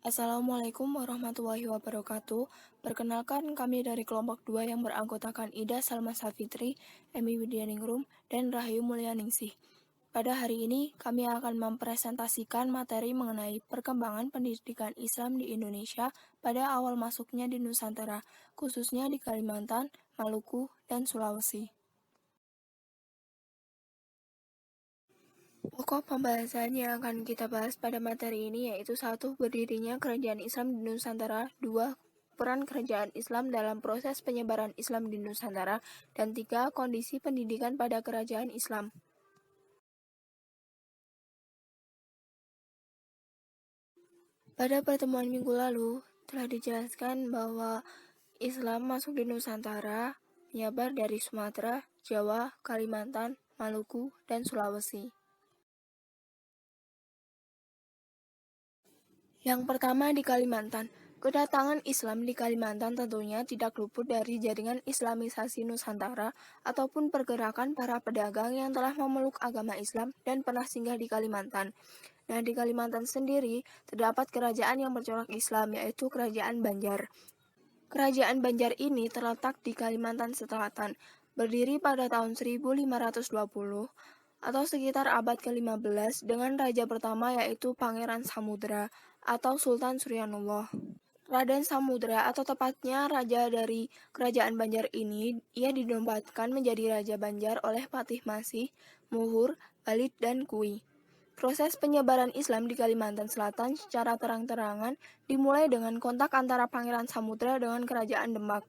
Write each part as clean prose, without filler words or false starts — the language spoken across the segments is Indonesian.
Assalamualaikum warahmatullahi wabarakatuh. Perkenalkan kami dari kelompok 2 yang beranggotakan Ida Salma Safitri, Emi Widyaningrum, dan Rahayu Mulyaningsih. Pada hari ini, kami akan mempresentasikan materi mengenai perkembangan pendidikan Islam di Indonesia pada awal masuknya di Nusantara, khususnya di Kalimantan, Maluku, dan Sulawesi. Pokok pembahasan yang akan kita bahas pada materi ini yaitu 1. Berdirinya kerajaan Islam di Nusantara. 2. Peran kerajaan Islam dalam proses penyebaran Islam di Nusantara. Dan 3. Kondisi pendidikan pada kerajaan Islam. Pada pertemuan minggu lalu, telah dijelaskan bahwa Islam masuk di Nusantara, menyebar dari Sumatera, Jawa, Kalimantan, Maluku, dan Sulawesi. Yang pertama di Kalimantan. Kedatangan Islam di Kalimantan tentunya tidak luput dari jaringan Islamisasi Nusantara ataupun pergerakan para pedagang yang telah memeluk agama Islam dan pernah singgah di Kalimantan. Nah, di Kalimantan sendiri terdapat kerajaan yang bercorak Islam, yaitu Kerajaan Banjar. Kerajaan Banjar ini terletak di Kalimantan Selatan, berdiri pada tahun 1520 atau sekitar abad ke-15 dengan raja pertama yaitu Pangeran Samudra atau Sultan Suryanullah. Raden Samudra atau tepatnya raja dari kerajaan Banjar ini, ia dinobatkan menjadi Raja Banjar oleh Patih Masih, Muhur, Balid, dan Kui. Proses penyebaran Islam di Kalimantan Selatan secara terang-terangan dimulai dengan kontak antara Pangeran Samudra dengan Kerajaan Demak.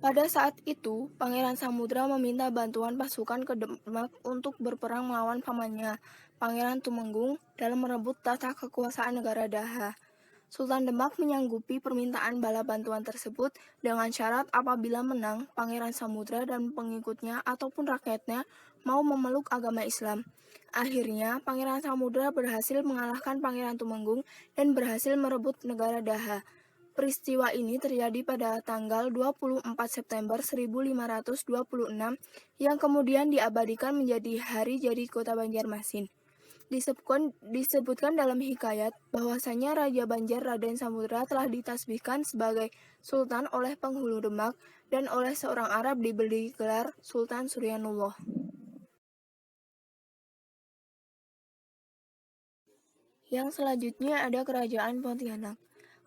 Pada saat itu, Pangeran Samudra meminta bantuan pasukan ke Demak untuk berperang melawan pamannya, Pangeran Tumenggung, dalam merebut tahta kekuasaan negara Daha. Sultan Demak menyanggupi permintaan bala bantuan tersebut dengan syarat apabila menang, Pangeran Samudra dan pengikutnya ataupun rakyatnya mau memeluk agama Islam. Akhirnya, Pangeran Samudra berhasil mengalahkan Pangeran Tumenggung dan berhasil merebut negara Daha. Peristiwa ini terjadi pada tanggal 24 September 1526 yang kemudian diabadikan menjadi hari jadi Kota Banjarmasin. Disebutkan dalam hikayat bahwasanya Raja Banjar Raden Samudra telah ditasbihkan sebagai Sultan oleh penghulu Demak dan oleh seorang Arab diberi gelar Sultan Suryanullah. Yang selanjutnya ada Kerajaan Pontianak.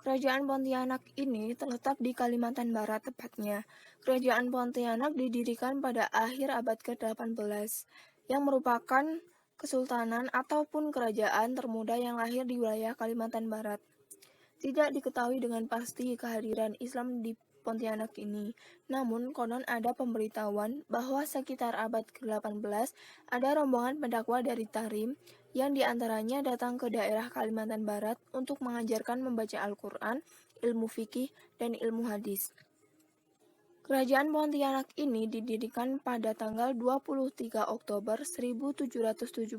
Kerajaan Pontianak ini terletak di Kalimantan Barat tepatnya. Kerajaan Pontianak didirikan pada akhir abad ke-18 yang merupakan kesultanan ataupun kerajaan termuda yang lahir di wilayah Kalimantan Barat. Tidak diketahui dengan pasti kehadiran Islam di Pontianak ini, namun konon ada pemberitahuan bahwa sekitar abad ke-18 ada rombongan pendakwa dari Tarim yang diantaranya datang ke daerah Kalimantan Barat untuk mengajarkan membaca Al-Quran, ilmu fikih, dan ilmu hadis. Kerajaan Pontianak ini didirikan pada tanggal 23 Oktober 1771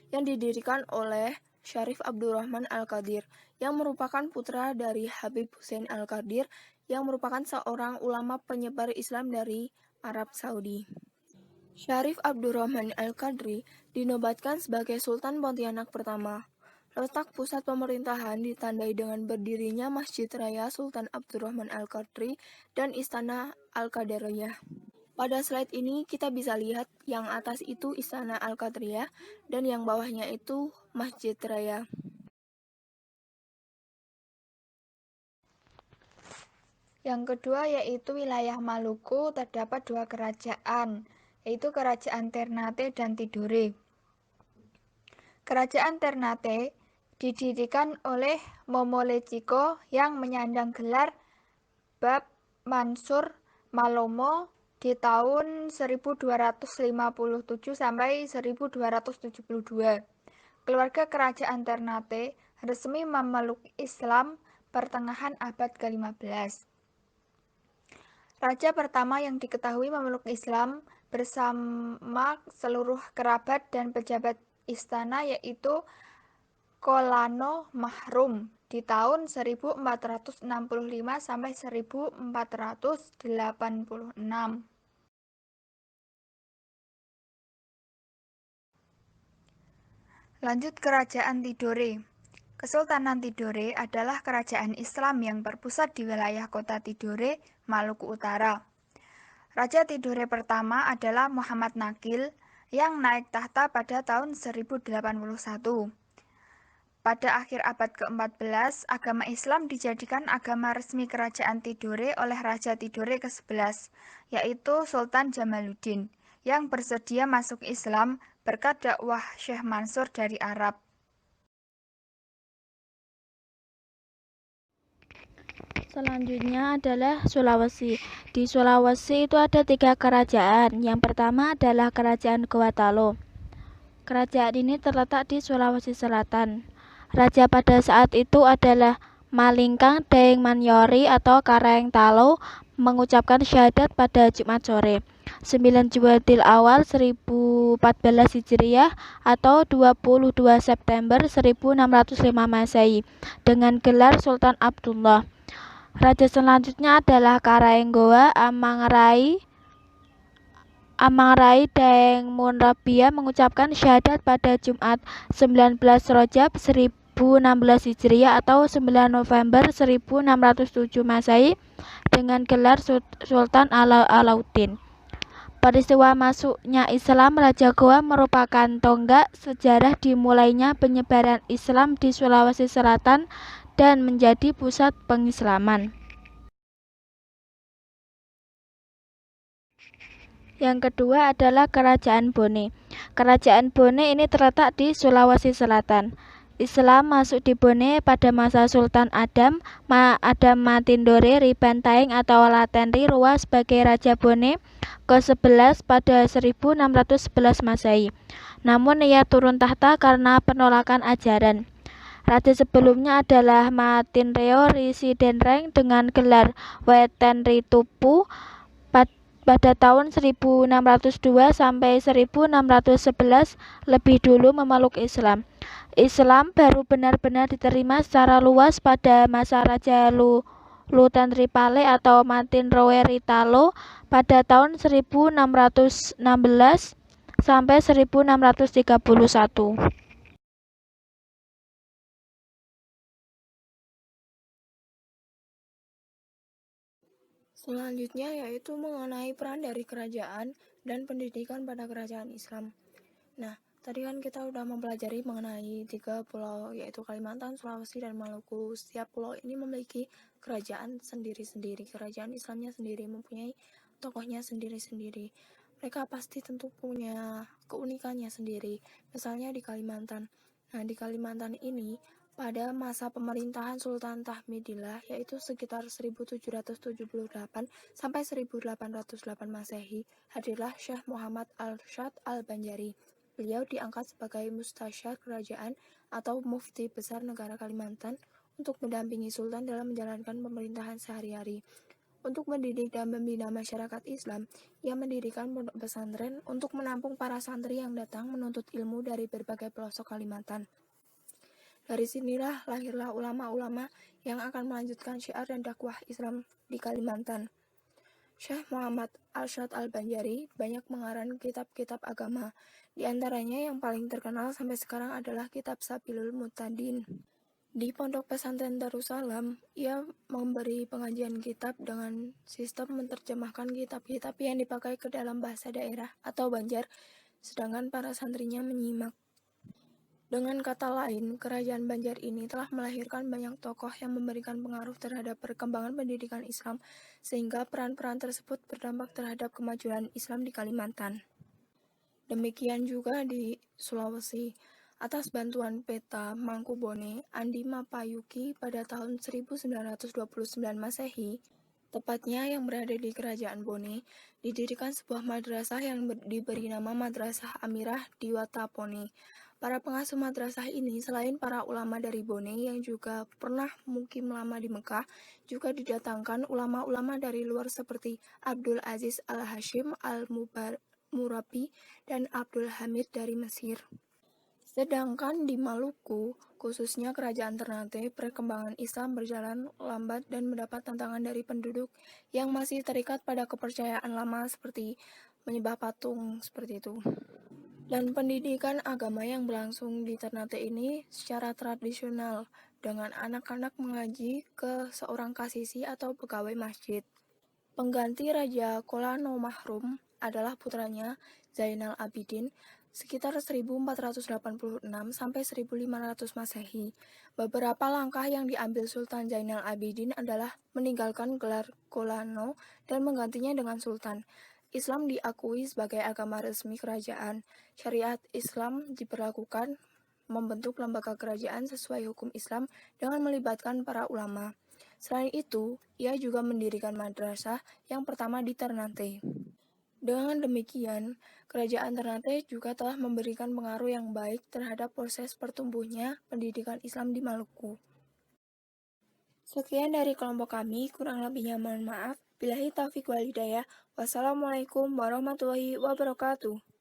yang didirikan oleh Syarif Abdurrahman Al-Qadir yang merupakan putra dari Habib Hussein Al-Qadir yang merupakan seorang ulama penyebar Islam dari Arab Saudi. Syarif Abdurrahman Al-Qadri dinobatkan sebagai Sultan Pontianak pertama. Letak pusat pemerintahan ditandai dengan berdirinya Masjid Raya Sultan Abdurrahman Al-Qadri dan Istana Al-Qadariyah. Pada slide ini kita bisa lihat yang atas itu Istana Al-Qadariyah dan yang bawahnya itu Masjid Raya. Yang kedua yaitu wilayah Maluku terdapat dua kerajaan, yaitu Kerajaan Ternate dan Tidore. Kerajaan Ternate didirikan oleh Momolecico yang menyandang gelar Bab Mansur Malomo di tahun 1257 sampai 1272. Keluarga kerajaan Ternate resmi memeluk Islam pertengahan abad ke-15. Raja pertama yang diketahui memeluk Islam bersama seluruh kerabat dan pejabat istana yaitu Kolano Mahrum di tahun 1465 sampai 1486. Lanjut Kerajaan Tidore. Kesultanan Tidore adalah kerajaan Islam yang berpusat di wilayah kota Tidore, Maluku Utara. Raja Tidore pertama adalah Muhammad Naqil yang naik tahta pada tahun 1081. Pada akhir abad ke-14, agama Islam dijadikan agama resmi kerajaan Tidore oleh Raja Tidore ke-11, yaitu Sultan Jamaluddin, yang bersedia masuk Islam berkat dakwah Syekh Mansur dari Arab. Selanjutnya adalah Sulawesi. Di Sulawesi itu ada 3 kerajaan. Yang pertama adalah Kerajaan Gorontalo. Kerajaan ini terletak di Sulawesi Selatan. Raja pada saat itu adalah Malingkang Daeng Manyori atau Kareng Talo mengucapkan syahadat pada Jumat sore 9 Jumadil Awal 1014 Hijriah atau 22 September 1605 Masehi dengan gelar Sultan Abdullah. Raja selanjutnya adalah Karenggoa Amangrai Daeng Munrabia mengucapkan syahadat pada Jumat 19 Rajab 1016 Hijriah atau 9 November 1607 Masehi dengan gelar Sultan Alauddin. Peristiwa masuknya Islam Raja Goa merupakan tonggak sejarah dimulainya penyebaran Islam di Sulawesi Selatan dan menjadi pusat pengislaman. Yang kedua adalah Kerajaan Bone. Kerajaan Bone ini terletak di Sulawesi Selatan. Islam masuk di Bone pada masa Sultan Adam Matindore Ribantaeng atau Latenri Rua sebagai Raja Bone ke-11 pada 1611 Masehi. Namun ia turun tahta karena penolakan ajaran. Raja sebelumnya adalah Matinreo Risidenreng dengan gelar Wetenritupu pada tahun 1602 sampai 1611 lebih dulu memeluk Islam. Islam baru benar-benar diterima secara luas pada masa Raja Lutenripale atau Matinroeritalo pada tahun 1616 sampai 1631. Selanjutnya yaitu mengenai peran dari kerajaan dan pendidikan pada kerajaan Islam. Nah, tadi kan kita udah mempelajari mengenai 3 pulau yaitu Kalimantan, Sulawesi, dan Maluku. Setiap pulau ini memiliki kerajaan sendiri-sendiri. Kerajaan Islamnya sendiri, mempunyai tokohnya sendiri-sendiri. Mereka pasti tentu punya keunikannya sendiri. Misalnya di Kalimantan. Nah, di Kalimantan ini pada masa pemerintahan Sultan Tahmidillah yaitu sekitar 1778 sampai 1808 Masehi, hadirlah Syekh Muhammad Arsyad Al-Banjari. Beliau diangkat sebagai mustasyar kerajaan atau mufti besar negara Kalimantan untuk mendampingi Sultan dalam menjalankan pemerintahan sehari-hari. Untuk mendidik dan membina masyarakat Islam, ia mendirikan pondok pesantren untuk menampung para santri yang datang menuntut ilmu dari berbagai pelosok Kalimantan. Dari sinilah lahirlah ulama-ulama yang akan melanjutkan syiar dan dakwah Islam di Kalimantan. Syekh Muhammad Arsyad Al-Banjari banyak mengarang kitab-kitab agama. Di antaranya yang paling terkenal sampai sekarang adalah kitab Sabilul Muttaqin. Di Pondok Pesantren Darussalam, ia memberi pengajian kitab dengan sistem menerjemahkan kitab-kitab yang dipakai ke dalam bahasa daerah atau Banjar, sedangkan para santrinya menyimak. Dengan kata lain, kerajaan Banjar ini telah melahirkan banyak tokoh yang memberikan pengaruh terhadap perkembangan pendidikan Islam, sehingga peran-peran tersebut berdampak terhadap kemajuan Islam di Kalimantan. Demikian juga di Sulawesi. Atas bantuan peta Mangkubone Andi Mapayuki pada tahun 1929 Masehi, tepatnya yang berada di Kerajaan Bone, didirikan sebuah madrasah yang diberi nama Madrasah Amirah di Watapone. Para pengasuh madrasah ini selain para ulama dari Bone yang juga pernah mukim lama di Mekah, juga didatangkan ulama-ulama dari luar seperti Abdul Aziz Al-Hashim Al-Murabi dan Abdul Hamid dari Mesir. Sedangkan di Maluku, khususnya Kerajaan Ternate, perkembangan Islam berjalan lambat dan mendapat tantangan dari penduduk yang masih terikat pada kepercayaan lama seperti menyembah patung seperti itu. Dan pendidikan agama yang berlangsung di Ternate ini secara tradisional dengan anak-anak mengaji ke seorang kasisi atau pegawai masjid. Pengganti Raja Kolano Mahrum adalah putranya Zainal Abidin sekitar 1486 sampai 1500 Masehi. Beberapa langkah yang diambil Sultan Zainal Abidin adalah meninggalkan gelar Kolano dan menggantinya dengan Sultan. Islam diakui sebagai agama resmi kerajaan. Syariat Islam diberlakukan membentuk lembaga kerajaan sesuai hukum Islam dengan melibatkan para ulama. Selain itu, ia juga mendirikan madrasah yang pertama di Ternate. Dengan demikian, kerajaan Ternate juga telah memberikan pengaruh yang baik terhadap proses pertumbuhnya pendidikan Islam di Maluku. Sekian dari kelompok kami, kurang lebihnya mohon maaf. Billahi taufiq wal hidayah. Wassalamualaikum warahmatullahi wabarakatuh.